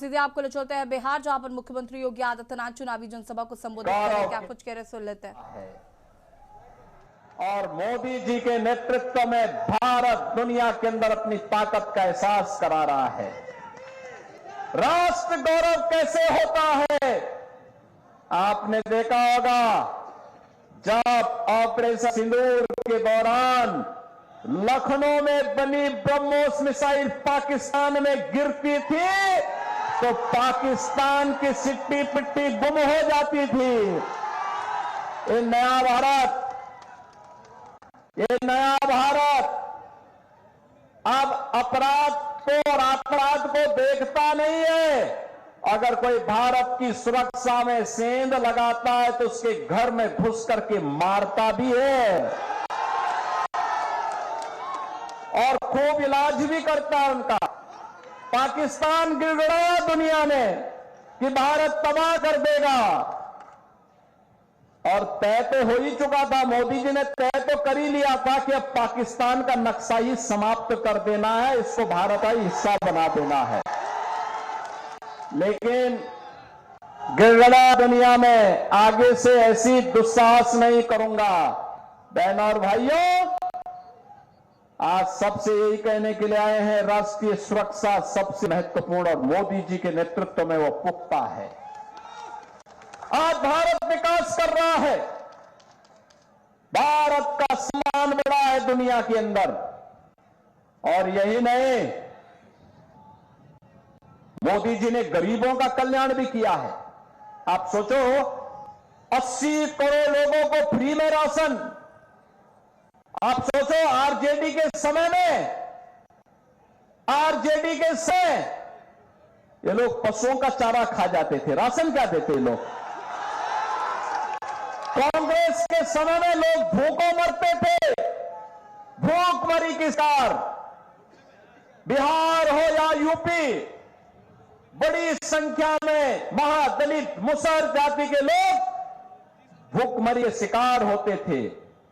सीधे आपको ले चलते हैं बिहार, जहां पर मुख्यमंत्री योगी आदित्यनाथ चुनावी जनसभा को संबोधित करेंगे। क्या कुछ कह रहे सुन लेते हैं। और मोदी जी के नेतृत्व में भारत दुनिया के अंदर अपनी ताकत का एहसास करा रहा है। राष्ट्र गौरव कैसे होता है, आपने देखा होगा जब ऑपरेशन सिंदूर के दौरान लखनऊ में बनी ब्रह्मोस मिसाइल पाकिस्तान में गिरती थी तो पाकिस्तान की सिट्टी पिट्टी गुम हो जाती थी। ये नया भारत अब अपराध को और अपराध को देखता नहीं है। अगर कोई भारत की सुरक्षा में सेंध लगाता है तो उसके घर में घुस करके मारता भी है और खूब इलाज भी करता है उनका। पाकिस्तान गिड़गिड़ाया दुनिया में कि भारत तबाह कर देगा, और तय तो हो ही चुका था। मोदी जी ने तय तो कर ही लिया था कि अब पाकिस्तान का नक्शा ही समाप्त कर देना है, इसको भारत का हिस्सा बना देना है। लेकिन गिड़गिड़ा दुनिया में आगे से ऐसी दुस्साहस नहीं करूंगा। बहनों और भाइयों, आज सबसे यही कहने के लिए आए हैं, राष्ट्रीय सुरक्षा सबसे महत्वपूर्ण और मोदी जी के नेतृत्व में वो पुख्ता है। आज भारत विकास कर रहा है, भारत का सम्मान बढ़ा है दुनिया के अंदर। और यही नहीं, मोदी जी ने गरीबों का कल्याण भी किया है। आप सोचो, 80 करोड़ लोगों को फ्री में राशन। आप सोचो, आरजेडी के समय ये लोग पशुओं का चारा खा जाते थे, राशन क्या देते लोग। कांग्रेस के समय में लोग भूखों मरते थे, भूखमरी की शिकार। बिहार हो या यूपी, बड़ी संख्या में महादलित मुसहर जाति के लोग भूखमरी के शिकार होते थे।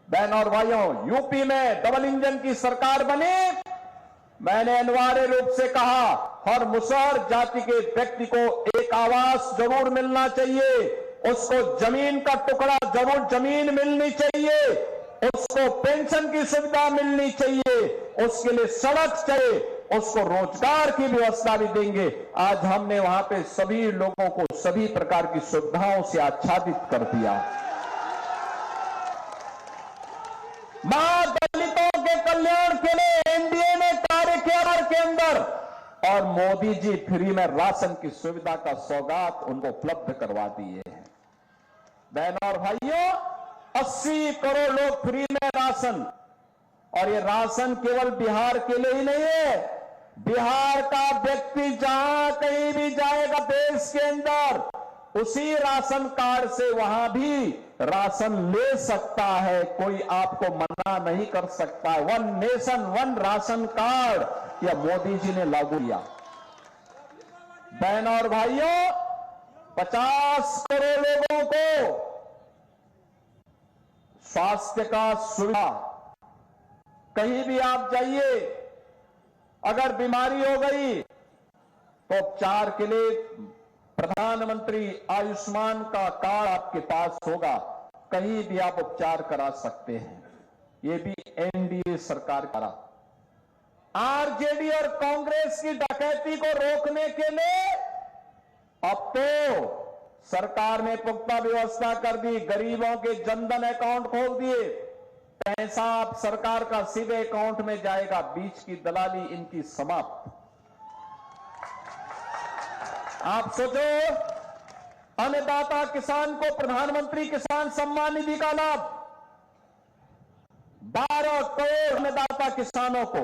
बहनों और भाइयों, यूपी में डबल इंजन की सरकार बनी। मैंने अनिवार्य रूप से कहा, हर मुसहर जाति के व्यक्ति को एक आवास जरूर मिलना चाहिए, उसको जमीन का टुकड़ा जरूर जमीन मिलनी चाहिए, उसको पेंशन की सुविधा मिलनी चाहिए, उसके लिए सड़क चाहिए, उसको रोजगार की व्यवस्था भी देंगे। आज हमने वहां पे सभी लोगों को सभी प्रकार की सुविधाओं से आच्छादित कर दिया। दलितों के कल्याण के लिए एनडीए ने कार्य किया के अंदर, और मोदी जी फ्री में राशन की सुविधा का सौगात उनको उपलब्ध करवा दिए हैं। बहनों और भाइयों, 80 करोड़ लोग फ्री में राशन, और ये राशन केवल बिहार के लिए ही नहीं है। बिहार का व्यक्ति जहां कहीं भी जाएगा देश के अंदर, उसी राशन कार्ड से वहां भी राशन ले सकता है, कोई आपको मना नहीं कर सकता है। 1 नेशन 1 राशन कार्ड यह मोदी जी ने लागू किया। बहनों और भाइयों, 50 करोड़ लोगों को स्वास्थ्य का सुविधा, कहीं भी आप जाइए, अगर बीमारी हो गई तो उपचार के लिए प्रधानमंत्री आयुष्मान का कार्ड आपके पास होगा, कहीं भी आप उपचार करा सकते हैं। ये भी एनडीए सरकार द्वारा। आरजेडी और कांग्रेस की डकैती को रोकने के लिए अब तो सरकार ने पुख्ता व्यवस्था कर दी, गरीबों के जनधन अकाउंट खोल दिए, पैसा अब सरकार का सीधे अकाउंट में जाएगा, बीच की दलाली इनकी समाप्त। आप सोचो, अन्नदाता किसान को प्रधानमंत्री किसान सम्मान निधि का लाभ, 12 करोड़ अन्नदाता किसानों को,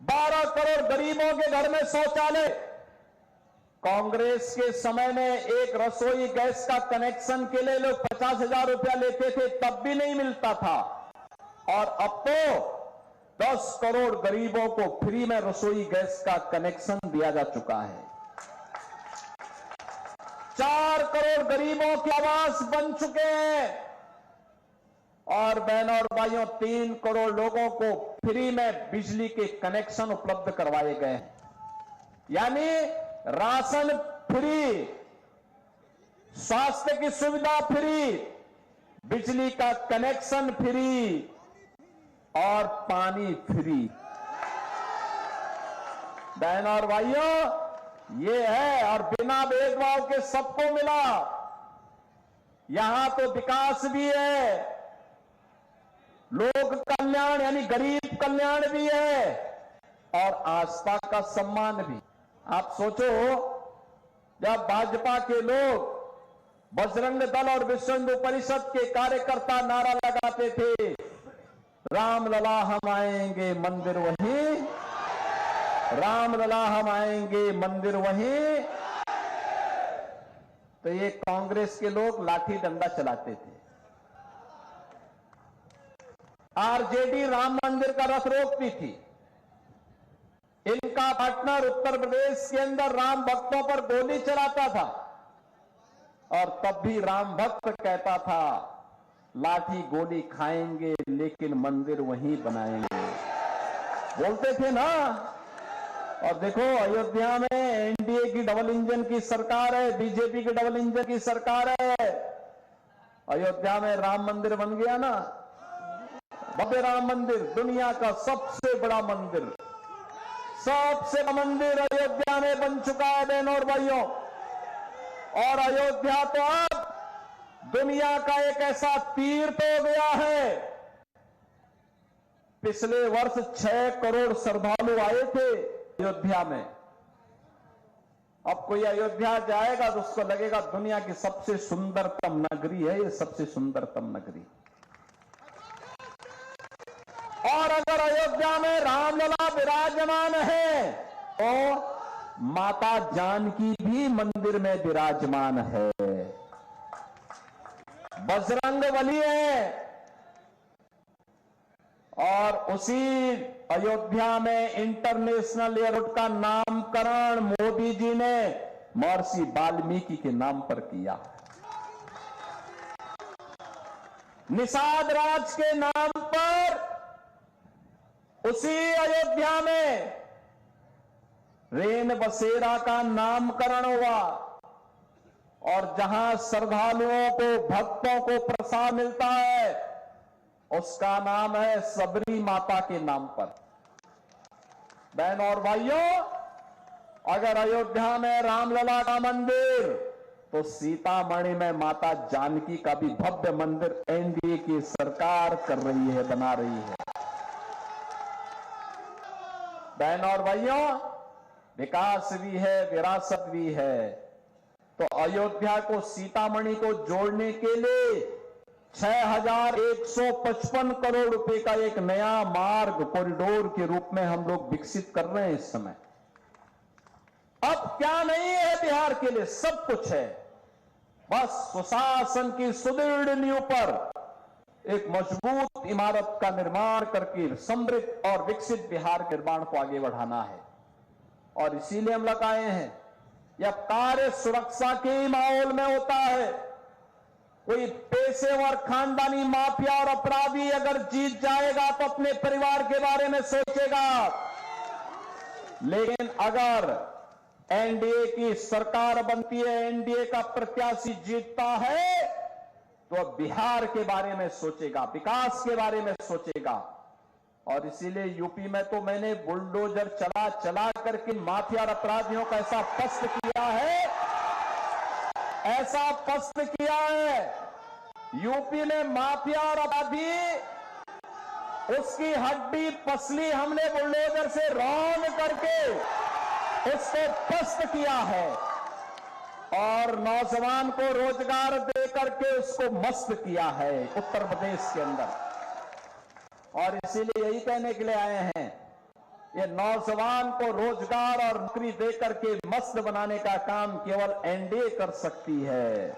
12 करोड़ गरीबों के घर में शौचालय। कांग्रेस के समय में एक रसोई गैस का कनेक्शन के लिए लोग 50,000 रुपया लेते थे, तब भी नहीं मिलता था, और अब तो 10 करोड़ गरीबों को फ्री में रसोई गैस का कनेक्शन दिया जा चुका है। 4 करोड़ गरीबों के आवास बन चुके हैं, और बहनों और भाइयों, 3 करोड़ लोगों को फ्री में बिजली के कनेक्शन उपलब्ध करवाए गए हैं। यानी राशन फ्री, स्वास्थ्य की सुविधा फ्री, बिजली का कनेक्शन फ्री और पानी फ्री। बहन और भाइयों, ये है, और बिना भेदभाव के सबको मिला। यहां तो विकास भी है, लोक कल्याण यानी गरीब कल्याण भी है, और आस्था का सम्मान भी। आप सोचो, जब भाजपा के लोग, बजरंग दल और विश्व हिंदू परिषद के कार्यकर्ता नारा लगाते थे, रामलला हम आएंगे मंदिर वहीं, रामलला हम आएंगे मंदिर वहीं, तो ये कांग्रेस के लोग लाठी डंडा चलाते थे। आरजेडी राम मंदिर का रथ रोकती थी। इनका पार्टनर उत्तर प्रदेश के अंदर राम भक्तों पर गोली चलाता था, और तब भी राम भक्त कहता था, लाठी गोली खाएंगे लेकिन मंदिर वहीं बनाएंगे, बोलते थे ना। और देखो, अयोध्या में एनडीए की डबल इंजन की सरकार है, बीजेपी की डबल इंजन की सरकार है। अयोध्या में राम मंदिर बन गया ना, भव्य राम मंदिर, दुनिया का सबसे बड़ा मंदिर, सबसे बड़ा मंदिर अयोध्या में बन चुका है बहनों और भाइयों। और अयोध्या तो अब दुनिया का एक ऐसा तीर्थ हो गया है। पिछले वर्ष 6 करोड़ श्रद्धालु आए थे अयोध्या में। अब कोई अयोध्या जाएगा तो उसको लगेगा दुनिया की सबसे सुंदरतम नगरी है ये, सबसे सुंदरतम नगरी। और अगर अयोध्या में रामलला विराजमान है तो माता जानकी भी मंदिर में विराजमान है, बजरंगबली है। और उसी अयोध्या में इंटरनेशनल एयरपोर्ट का नामकरण मोदी जी ने महर्षि वाल्मीकि के नाम पर किया। निषाद राज के नाम पर उसी अयोध्या में रेन बसेरा का नामकरण हुआ। और जहां श्रद्धालुओं को, भक्तों को प्रसाद मिलता है, उसका नाम है सबरी माता के नाम पर। बहनों और भाइयों, अगर अयोध्या में रामलला का मंदिर, तो सीतामढ़ी में माता जानकी का भी भव्य मंदिर एनडीए की सरकार कर रही है, बना रही है। बहनों और भाइयों, विकास भी है, विरासत भी है। तो अयोध्या को, सीतामढ़ी को जोड़ने के लिए 6155 करोड़ रुपए का एक नया मार्ग कॉरिडोर के रूप में हम लोग विकसित कर रहे हैं इस समय। अब क्या नहीं है बिहार के लिए, सब कुछ है। बस सुशासन की सुदृढ़ नींव पर एक मजबूत इमारत का निर्माण करके समृद्ध और विकसित बिहार के निर्माण को आगे बढ़ाना है। और इसीलिए हम लोग आए हैं। यह कार्य सुरक्षा के माहौल में होता है। कोई पेशेवर खानदानी माफिया और अपराधी अगर जीत जाएगा तो अपने परिवार के बारे में सोचेगा, लेकिन अगर एनडीए की सरकार बनती है, एनडीए का प्रत्याशी जीतता है, तो बिहार के बारे में सोचेगा, विकास के बारे में सोचेगा। और इसीलिए यूपी में तो मैंने बुलडोजर चला करके माफिया और अपराधियों का ऐसा पस्त किया है, ऐसा पस्त किया है। यूपी में माफिया और अपराधी, उसकी हड्डी पसली हमने बुलडोजर से रौंद करके उसको पस्त किया है, और नौजवान को रोजगार दे करके उसको मस्त किया है उत्तर प्रदेश के अंदर। और इसीलिए यही कहने के लिए आए हैं, ये नौजवान को रोजगार और नौकरी दे करके मस्त बनाने का काम केवल एनडीए कर सकती है,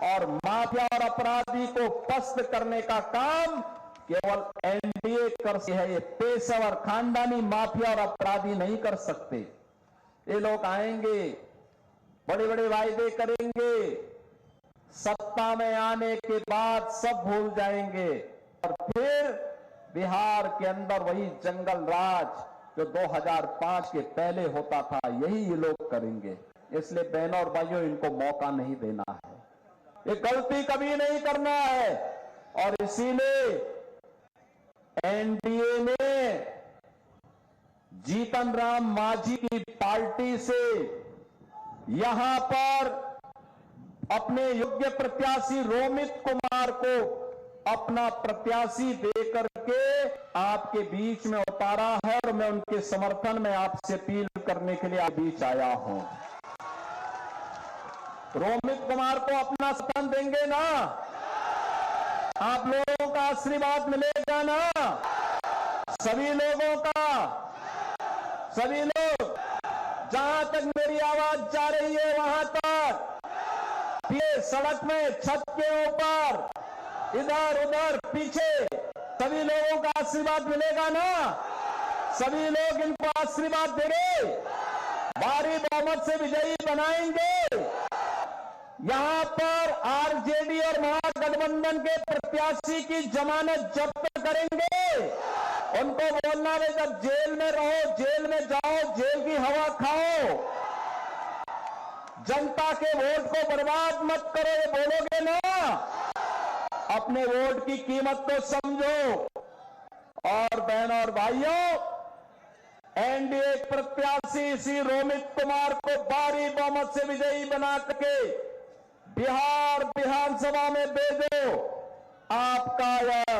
और माफिया और अपराधी को पस्त करने का काम केवल एनडीए कर सकती है। ये पेशेवर खानदानी माफिया और अपराधी नहीं कर सकते। ये लोग आएंगे, बड़े बड़े वायदे करेंगे, सत्ता में आने के बाद सब भूल जाएंगे, और फिर बिहार के अंदर वही जंगल राज जो 2005 के पहले होता था यही ये लोग करेंगे। इसलिए बहनों और भाइयों, इनको मौका नहीं देना है, ये गलती कभी नहीं करना है। और इसीलिए एनडीए ने जीतन राम मांझी की पार्टी से यहां पर अपने योग्य प्रत्याशी रोमित कुमार को अपना प्रत्याशी देकर के आपके बीच में उतारा है और मैं उनके समर्थन में आपसे अपील करने के लिए आपके बीच आया हूं। रोमित कुमार को अपना समर्थन देंगे ना? आप लोगों का आशीर्वाद मिलेगा ना? सभी लोगों का, सभी लोग, जहां तक मेरी आवाज जा रही है वहां तक, ये सड़क में, छत के ऊपर, इधर उधर, पीछे, सभी लोगों का आशीर्वाद मिलेगा ना? सभी लोग इनको आशीर्वाद देंगे, भारी बहुमत से विजयी बनाएंगे। यहां पर आरजेडी और महागठबंधन के प्रत्याशी की जमानत जब्त करेंगे। उनको बोलना है, जब जेल में रहो, जेल में जाओ, जेल की हवा खाओ, जनता के वोट को बर्बाद मत करो, ये बोलोगे ना? अपने वोट की कीमत को समझो। और बहनों और भाइयों, एनडीए प्रत्याशी श्री रोमित कुमार को भारी बहुमत से विजयी बना करके बिहार विधानसभा में भेजो। आपका यह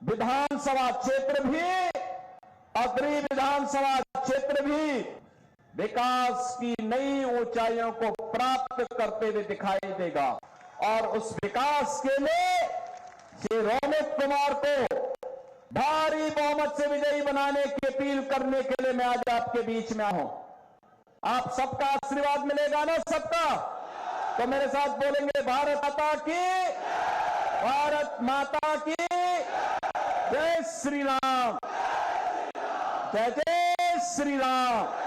विधानसभा क्षेत्र भी, अग्रणी विधानसभा क्षेत्र भी विकास की नई ऊंचाइयों को प्राप्त करते हुए दिखाई देगा। और उस विकास के लिए श्री रोमित कुमार को भारी बहुमत से विजयी बनाने की अपील करने के लिए मैं आज आपके बीच में आया हूं। आप सबका आशीर्वाद मिलेगा ना? सबका? तो मेरे साथ बोलेंगे, भारत माता की, भारत माता की जय श्री राम, जय जय श्री राम।